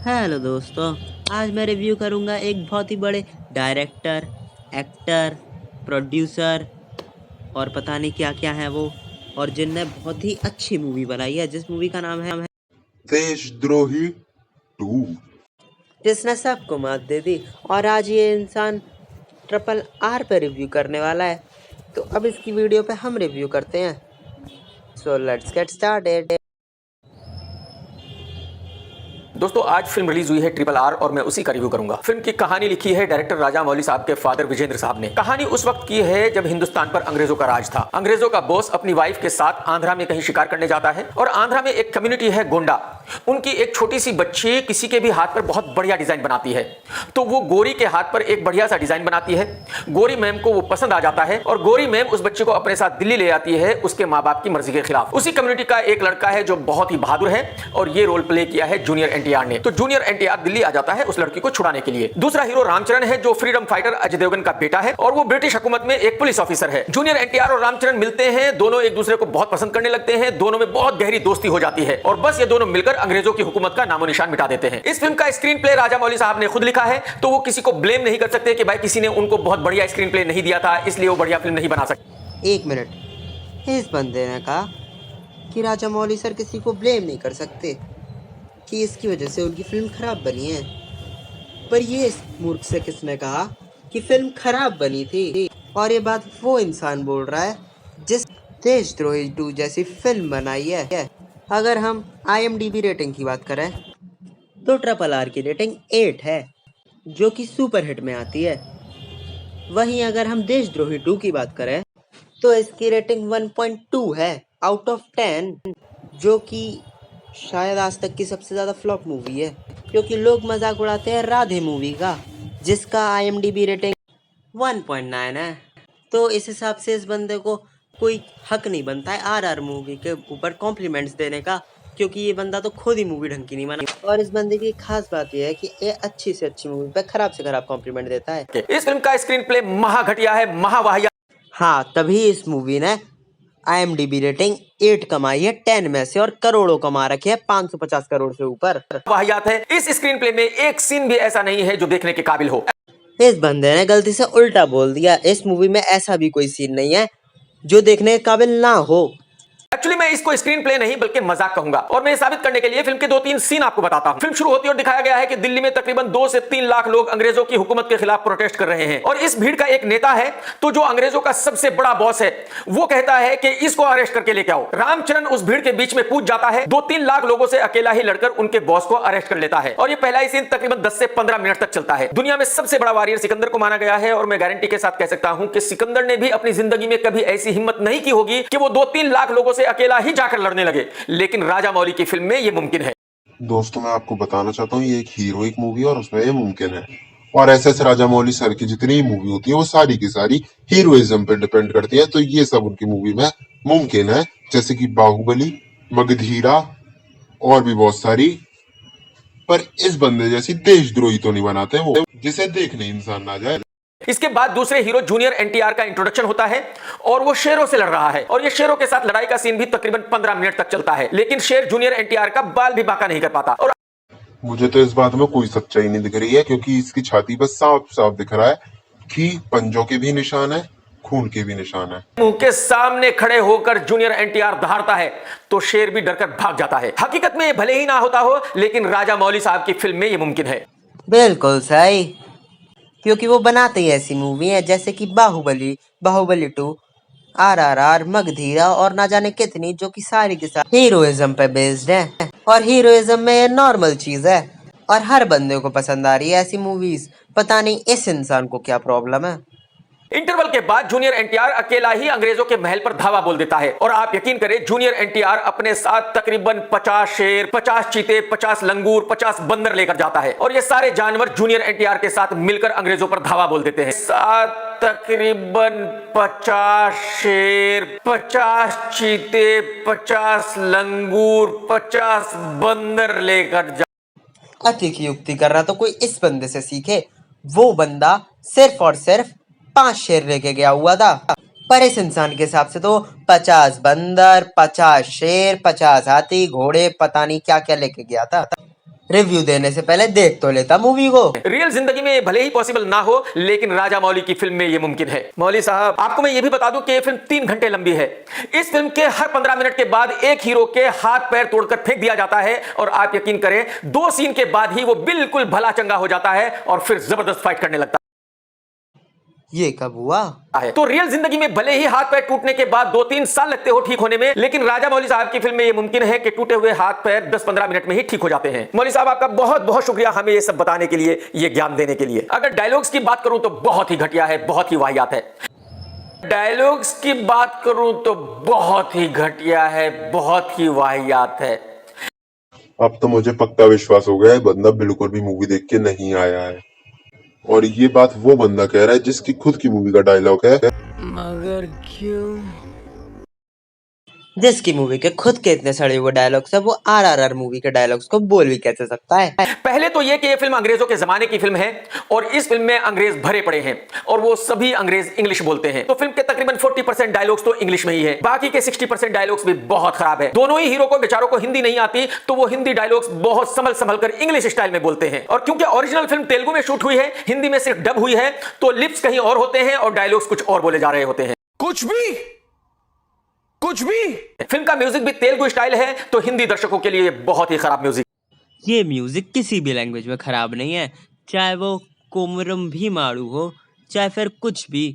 Hello दोस्तों, आज मैं रिव्यू करूंगा एक बहुत ही बड़े डायरेक्टर, एक्टर, प्रोड्यूसर और पता नहीं क्या क्या है वो, और जिनने बहुत ही अच्छी मूवी बनाई है जिस मूवी का नाम है देशद्रोही 2। जिसने सबको मात दे दी। और आज ये इंसान RRR पे रिव्यू करने वाला है, तो अब इसकी वीडियो पे हम रिव्यू करते हैं। So let's get started. दोस्तों आज फिल्म रिलीज हुई है RRR और मैं उसी का रिव्यू करूंगा। फिल्म की कहानी लिखी है डायरेक्टर राजामौली साहब के फादर विजेंद्र साहब ने। कहानी उस वक्त की है जब हिंदुस्तान पर अंग्रेजों का राज था। अंग्रेजों का बॉस अपनी वाइफ के साथ आंध्रा में कहीं शिकार करने जाता है और आंध्रा में एक कम्युनिटी है गोंडा। उनकी एक छोटी सी बच्ची किसी के भी हाथ पर बहुत बढ़िया डिजाइन बनाती है, तो वो गोरी के हाथ पर एक बढ़िया सा डिजाइन बनाती है। गोरी मैम को वो पसंद आ जाता है और गोरी मैम उस बच्चे को अपने साथ दिल्ली ले आती है उसके माँ बाप की मर्जी के खिलाफ। उसी कम्युनिटी का एक लड़का है जो बहुत ही बहादुर है और ये रोल प्ले किया है जूनियर NTR ने। तो जूनियर NTR दिल्ली आ जाता है उस लड़की को छुड़ाने के लिए। दूसरा हीरो रामचरण है जो फ्रीडम फाइटर अजय देवगन का बेटा है और वो ब्रिटिश हुकूमत में एक पुलिस ऑफिसर है। जूनियर NTR और रामचरण मिलते हैं, दोनों एक दूसरे को बहुत पसंद करने लगते हैं, दोनों में बहुत गहरी दोस्ती हो जाती है और बस ये दोनों मिलकर अंग्रेजों की हुकूमत का नामो निशान मिटा देते हैं। इस फिल्म का स्क्रीन प्ले राजामौली साहब ने खुद लिखा है, तो वो किसी को ब्लेम नहीं कर सकते कि भाई किसी ने उनको बहुत बढ़िया स्क्रीन प्ले नहीं दिया था इसलिए वो बढ़िया फिल्म नहीं बना सकते। एक मिनट, इस बंदे ने कहा कि राजामौली सर किसी को ब्लेम नहीं कर सकते कि इसकी वजह से उनकी फिल्म खराब बनी है, पर ये इस मूर्ख से किसने कहा कि फिल्म खराब बनी थी? और ये बात वो इंसान बोल रहा है जिस देशद्रोही 2 जैसी फिल्म बनाई है। अगर हम IMDb रेटिंग की बात करें तो RRR की रेटिंग 8 है, जो कि सुपर हिट में आती है। वहीं अगर हम देशद्रोही 2 की बात करें तो इसकी रेटिंग 1.2 है आउट ऑफ 10, जो कि शायद आज तक की सबसे ज़्यादा फ्लॉप मूवी है, क्योंकि लोग मजाक उड़ाते हैं राधे मूवी का जिसका IMDb रेटिंग 1.9 है। तो इस हिसाब से इस बंदे को कोई हक नहीं बनता है RR मूवी के ऊपर कॉम्प्लीमेंट्स देने का, क्योंकि ये बंदा तो खुद ही मूवी ढंग की नहीं बना। और इस बंदे की खास बात यह है कि ये अच्छी से अच्छी मूवी पे खराब से खराब कॉम्प्लीमेंट देता है। इस फिल्म का स्क्रीन प्ले महा घटिया है, महा वाहिया। हाँ, तभी इस मूवी ने IMDb रेटिंग 8 कमाई है 10 में से और करोड़ों कमा रखे हैं, 550 करोड़ से ऊपर। वाहियात है। इस स्क्रीन प्ले में एक सीन भी ऐसा नहीं है जो देखने के काबिल हो। इस बंदे ने गलती से उल्टा बोल दिया, इस मूवी में ऐसा भी कोई सीन नहीं है जो देखने के काबिल ना हो। एक्चुअली मैं इसको स्क्रीन प्ले नहीं बल्कि मजाक कहूंगा और मैं साबित करने के लिए फिल्म के 2-3 सीन आपको बताता हूं। फिल्म शुरू होती है और दिखाया गया है कि दिल्ली में तकरीबन 2 से 3 लाख लोग अंग्रेजों की हुकूमत के खिलाफ प्रोटेस्ट कर रहे हैं और इस भीड़ का एक नेता है, तो जो अंग्रेजों का सबसे बड़ा बॉस है वो कहता है कि इसको अरेस्ट करके लेके आओ। रामचरण उस भीड़ के बीच में कूद जाता है, 2-3 लाख लोगों से अकेला ही लड़कर उनके बॉस को अरेस्ट कर लेता है और ये पहला ही सीन तकरीबन 10 से 15 मिनट तक चलता है। दुनिया में सबसे बड़ा वॉरियर सिकंदर को माना गया है और मैं गारंटी के साथ कह सकता हूं कि सिकंदर ने भी अपनी जिंदगी में कभी ऐसी हिम्मत नहीं की होगी कि वो 2-3 लाख लोगों से अकेला ही जाकर लड़ने लगे, लेकिन राजामौली की फिल्म में यह मुमकिन है। दोस्तों मैं आपको बताना चाहता हूँ ये एक हीरोइक मूवी है और उसमें ये मुमकिन है। और ऐसे राजामौली सर की जितनी मूवी होती है वो सारी की सारी हीरोइज्म पे डिपेंड करती है, तो ये सब उनकी मूवी में मुमकिन है, जैसे कि बाहुबली, मगधीरा और भी बहुत सारी। पर इस बंदे जैसी देशद्रोही तो नहीं बनाते वो, जिसे देखने इंसान ना जाए। इसके बाद दूसरे हीरो जूनियर NTR का इंट्रोडक्शन होता है और वो शेरों से लड़ रहा है और ये शेरों के साथ लड़ाई का सीन भी तकरीबन 15 मिनट तक चलता है, लेकिन शेर जूनियर NTR का बाल भी बांका नहीं कर पाता। और मुझे तो इस बात में कोई सच्चाई नहीं दिख रही है, क्योंकि इसकी छाती पर साफ साफ दिख रहा है कि पंजों के भी निशान है, खून के भी निशान है। मुंह के सामने खड़े होकर जूनियर NTR दहाड़ता है तो शेर भी डरकर भाग जाता है। हकीकत में ये भले ही ना होता हो, लेकिन राजामौली साहब की फिल्म में ये मुमकिन है। बिल्कुल सही, क्योंकि वो बनाते ही ऐसी मूवी है जैसे कि बाहुबली 2, RRR, मगधीरा और ना जाने कितनी, जो कि सारी की सारी हीरोइज्म पे बेस्ड है। और हीरोइज्म में ये नॉर्मल चीज है और हर बंदे को पसंद आ रही है ऐसी मूवीज। पता नहीं इस इंसान को क्या प्रॉब्लम है। इंटरवल के बाद जूनियर NTR अकेला ही अंग्रेजों के महल पर धावा बोल देता है और आप यकीन करें जूनियर NTR अपने साथ तकरीबन 50 शेर, 50 चीते, 50 लंगूर, 50 बंदर लेकर जाता है और ये सारे जानवर जूनियर NTR के साथ मिलकर अंग्रेजों पर धावा बोल देते हैं। साथ तकरीबन 50 शेर, 50 चीते, 50 लंगूर, 50 बंदर लेकर अति की युक्ति कर रहा तो कोई इस बंदे से सीखे। वो बंदा सिर्फ और सिर्फ 5 शेर लेके गया हुआ था, पर इस इंसान के हिसाब से तो 50 बंदर, 50 शेर, 50 हाथी, घोड़े, पता नहीं क्या क्या लेके गया था। रिव्यू देने से पहले देख तो लेता मूवी को। रियल जिंदगी में भले ही पॉसिबल ना हो, लेकिन राजा मौली की फिल्म में यह मुमकिन है। मौली साहब, आपको मैं ये भी बता दूं कि यह फिल्म 3 घंटे लंबी है। इस फिल्म के हर 15 मिनट के बाद एक हीरो के हाथ पैर तोड़कर फेंक दिया जाता है और आप यकीन करें 2 सीन के बाद ही वो बिल्कुल भला चंगा हो जाता है और फिर जबरदस्त फाइट करने लगता है। ये कब हुआ? तो रियल जिंदगी में भले ही हाथ पैर टूटने के बाद 2-3 साल लगते हो ठीक होने में, लेकिन राजा मौली साहब की फिल्म में यह मुमकिन है कि टूटे हुए हाथ पैर 10-15 मिनट में ही ठीक हो जाते हैं। मौली साहब, आपका बहुत बहुत शुक्रिया हमें यह सब बताने के लिए, यह ज्ञान देने के लिए। अगर डायलॉग्स की बात करूं तो बहुत ही घटिया है, बहुत ही वाहियात है। डायलॉग्स की बात करूं तो बहुत ही घटिया है, बहुत ही वाहियात है। अब तो मुझे पक्का विश्वास हो गया है बंदा बिल्कुल भी मूवी देख के नहीं आया है, और ये बात वो बंदा कह रहा है जिसकी खुद की मूवी का डायलॉग है, मगर क्यों? जिसकी मूवी के खुद के इतने सड़े हुए डायलॉग्स है, वो आरआरआर मूवी के डायलॉग्स को बोल भी कैसे सकता है? पहले तो ये कि ये फिल्म अंग्रेजों के जमाने की फिल्म है और इस फिल्म में अंग्रेज भरे पड़े हैं और वो सभी अंग्रेज इंग्लिश बोलते हैं। तो फिल्म के तकरीबन 40% डायलॉग्स तो इंग्लिश में ही है, बाकी के 60% डायलॉग्स भी बहुत खराब है। दोनों ही हीरो को बेचारों को हिंदी नहीं आती, तो वो हिंदी डायलॉग्स बहुत संभल कर इंग्लिश स्टाइल में बोलते हैं। और क्योंकि ओरिजिनल फिल्म तेलुगु में शूट हुई है, हिंदी में सिर्फ डब हुई है, तो लिप्स कहीं और होते हैं और डायलॉग्स कुछ और बोले जा रहे होते हैं। कुछ भी फिल्म का म्यूजिक भी तेलुगु स्टाइल है, तो हिंदी दर्शकों के लिए बहुत ही खराब म्यूजिक। ये म्यूजिक किसी भी लैंग्वेज में खराब नहीं है, चाहे वो कोमरम भी मारू हो, चाहे फिर कुछ भी,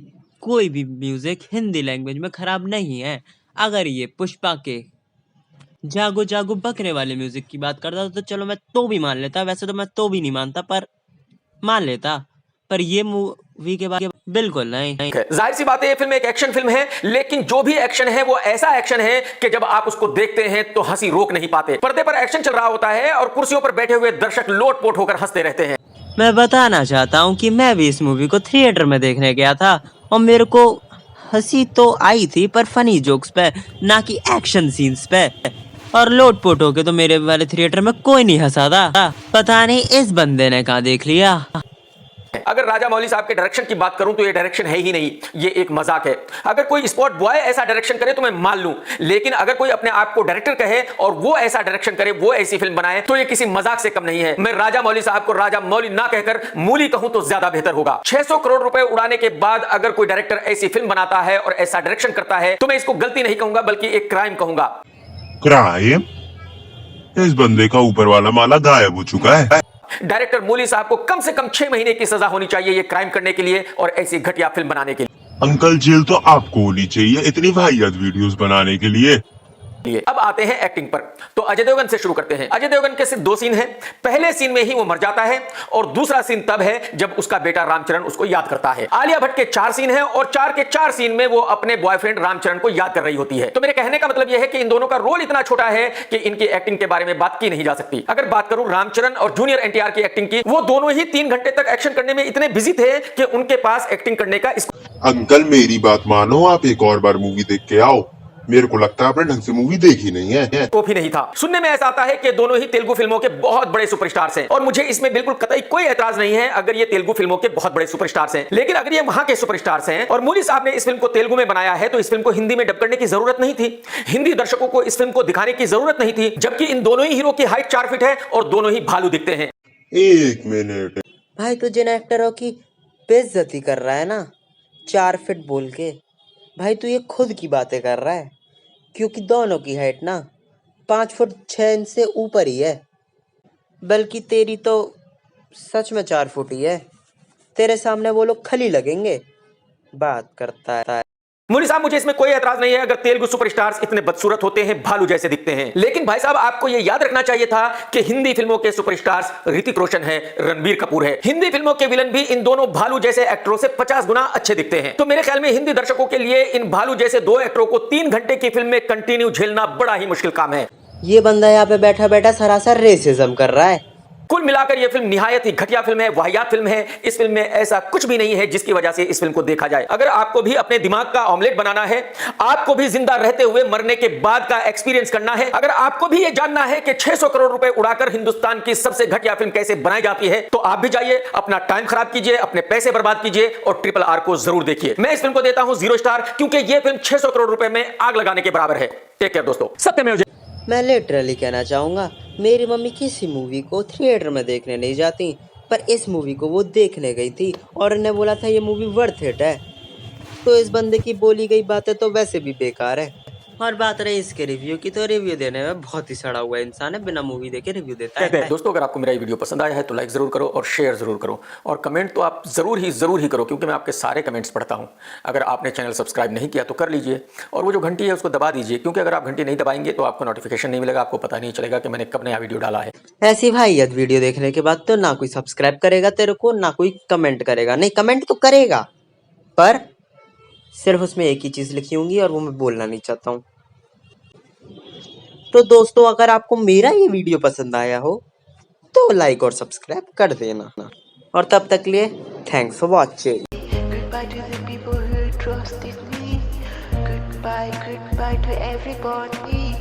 कोई भी म्यूजिक हिंदी लैंग्वेज में खराब नहीं है। अगर ये पुष्पा के जागो जागो बकरे वाले म्यूजिक की बात करता तो चलो मैं तो भी मान लेता, वैसे तो मैं तो भी नहीं मानता पर मान लेता, पर ये मूवी के बाद बिल्कुल नहीं। जाहिर सी बात है ये फिल्म एक एक्शन फिल्म है, लेकिन जो भी एक्शन है वो ऐसा एक्शन है कि जब आप उसको देखते हैं तो हंसी रोक नहीं पाते। पर्दे पर एक्शन चल रहा होता है और कुर्सियों पर बैठे हुए दर्शक लोटपोट होकर हंसते रहते हैं। मैं बताना चाहता हूँ कि मैं भी इस मूवी को थिएटर में देखने गया था और मेरे को हंसी तो आई थी पर फनी जोक्स पे, ना कि एक्शन सीन्स पे। और लोटपोट होके तो मेरे वाले थिएटर में कोई नहीं हंसा था। पता नहीं इस बंदे ने कहाँ देख लिया। अगर राजा मौली साहब के डायरेक्शन की बात करूं तो ये डायरेक्शन है ही नहीं, ये एक मजाक है। अगर कोई स्पॉट बॉय ऐसा डायरेक्शन करे तो मैं मान लूं, लेकिन अगर कोई अपने आप को डायरेक्टर कहे और वो ऐसा डायरेक्शन करे, वो ऐसी फिल्म बनाए, तो ये किसी मजाक से कम नहीं है। मैं राजा मौली साहब को राजा मौली ना कहकर मूली कहूं तो ज्यादा बेहतर होगा। 600 करोड़ रुपए उड़ाने के बाद अगर कोई डायरेक्टर ऐसी फिल्म बनाता है और ऐसा डायरेक्शन करता है तो मैं इसको गलती नहीं कहूंगा बल्कि एक क्राइम कहूंगा। क्राइम? इस बंदे का ऊपर वाला माला गायब हो चुका है। डायरेक्टर मौली साहब को कम से कम 6 महीने की सजा होनी चाहिए ये क्राइम करने के लिए और ऐसी घटिया फिल्म बनाने के लिए। अंकल जेल तो आपको होनी चाहिए इतनी वाहियात वीडियोस बनाने के लिए। अब आते हैं एक्टिंग पर, तो अजय देवगन से शुरू करते हैं। अजय देवगन के सिर्फ 2 सीन हैं। पहले सीन में ही वो मर जाता है और दूसरा सीन तब है जब उसका बेटा रामचरण उसको याद करता है। आलिया भट्ट के 4 सीन हैं और 4 के 4 सीन में वो अपने बॉयफ्रेंड रामचरण को याद कर रही होती है। तो मेरे कहने का मतलब यह है कि इन दोनों का रोल इतना छोटा है कि इनकी एक्टिंग के बारे में बात की नहीं जा सकती। अगर बात करूं रामचरण और जूनियर एनटीआर की एक्टिंग की, वो दोनों ही 3 घंटे तक एक्शन करने में इतने बिजी थे कि उनके पास एक्टिंग करने का अंकल मेरी बात मानो, आप एक और बार मूवी देख के आओ। मेरे को लगता है आपने ढंग से मूवी देखी नहीं है। तो भी नहीं था। सुनने में ऐसा आता है कि दोनों ही तेलुगु फिल्मों के बहुत बड़े सुपरस्टार्स हैं और मुझे इसमें बिल्कुल कतई कोई एतराज नहीं है अगर ये तेलुगु फिल्मों के बहुत बड़े सुपरस्टार्स हैं। लेकिन अगर ये वहां के सुपरस्टार्स हैं और मौली साहब ने इस फिल्म को तेलुगु में बनाया है तो इस फिल्म को हिंदी में डब करने की जरूरत नहीं थी। हिंदी दर्शकों को इस फिल्म को दिखाने की जरूरत नहीं थी, जबकि इन दोनों ही हीरो की हाइट 4 फीट है और दोनों ही भालू दिखते हैं। 1 मिनट भाई तू जिन एक्टरों की बेइज्जती कर रहा है ना 4 फीट बोल के, भाई तू ये खुद की बातें कर रहा है, क्योंकि दोनों की हाइट ना 5 फुट 6 इंच से ऊपर ही है, बल्कि तेरी तो सच में 4 फुट ही है। तेरे सामने वो लोग खली लगेंगे। बात करता है मौली साहब, मुझे इसमें कोई एतराज नहीं है अगर तेलुगु सुपरस्टार्स इतने बदसूरत होते हैं, भालू जैसे दिखते हैं। लेकिन भाई साहब आपको यह याद रखना चाहिए था कि हिंदी फिल्मों के सुपरस्टार्स ऋतिक रोशन है, रणबीर कपूर है। हिंदी फिल्मों के विलन भी इन दोनों भालू जैसे एक्टरों से 50 गुना अच्छे दिखते हैं। तो मेरे ख्याल में हिंदी दर्शकों के लिए इन भालू जैसे 2 एक्टरों को 3 घंटे की फिल्म में कंटिन्यू झेलना बड़ा ही मुश्किल काम है। ये बंदा यहाँ पे बैठा बैठा सरासर रेसिज्म कर रहा है। कुल मिलाकर यह फिल्म निहायत ही घटिया फिल्म है, वाहियात फिल्म है। इस फिल्म में ऐसा कुछ भी नहीं है जिसकी वजह से इस फिल्म को देखा जाए। अगर आपको भी अपने दिमाग का ऑमलेट बनाना है, आपको भी जिंदा रहते हुए मरने के बाद का एक्सपीरियंस करना है, अगर आपको भी यह जानना है कि 600 करोड़ रुपए उड़ाकर हिंदुस्तान की सबसे घटिया फिल्म कैसे बनाई जाती है, तो आप भी जाइए, अपना टाइम खराब कीजिए, अपने पैसे बर्बाद कीजिए और RRR को जरूर देखिए। मैं इस फिल्म को देता हूं 0 स्टार, क्योंकि यह फिल्म 600 करोड़ रुपए में आग लगाने के बराबर है। टेक केयर दोस्तों, सत्यमेव जयते। मैं लिटरली कहना चाहूँगा, मेरी मम्मी किसी मूवी को थिएटर में देखने नहीं जाती, पर इस मूवी को वो देखने गई थी और उन्हें बोला था ये मूवी वर्थ इट है। तो इस बंदे की बोली गई बातें तो वैसे भी बेकार है। और बात रही इसके रिव्यू की, तो रिव्यू देने में बहुत ही सड़ा हुआ इंसान है, बिना मूवी देखे रिव्यू देता कहते हैं है। दोस्तों, अगर आपको मेरा ये वीडियो पसंद आया है तो लाइक जरूर करो और शेयर जरूर करो और कमेंट तो आप जरूर ही करो, क्योंकि मैं आपके सारे कमेंट्स पढ़ता हूं। अगर आपने चैनल सब्सक्राइब नहीं किया तो कर लीजिए और वो जो घंटी है उसको दबा दीजिए, क्योंकि अगर आप घंटी नहीं दबाएंगे तो आपको नोटिफिकेशन नहीं मिलेगा, आपको पता नहीं चलेगा कि मैंने कब नया वीडियो डाला है। ऐसी भाईयत वीडियो देखने के बाद तो ना कोई सब्सक्राइब करेगा तेरे को, ना कोई कमेंट करेगा। नहीं, कमेंट तो करेगा, पर सिर्फ उसमें एक ही चीज लिखी होंगी और वो मैं बोलना नहीं चाहता हूँ। तो दोस्तों, अगर आपको मेरा ये वीडियो पसंद आया हो तो लाइक और सब्सक्राइब कर देना, और तब तक लिए thanks for watching. Goodbye to the people who trusted me. Goodbye to everybody.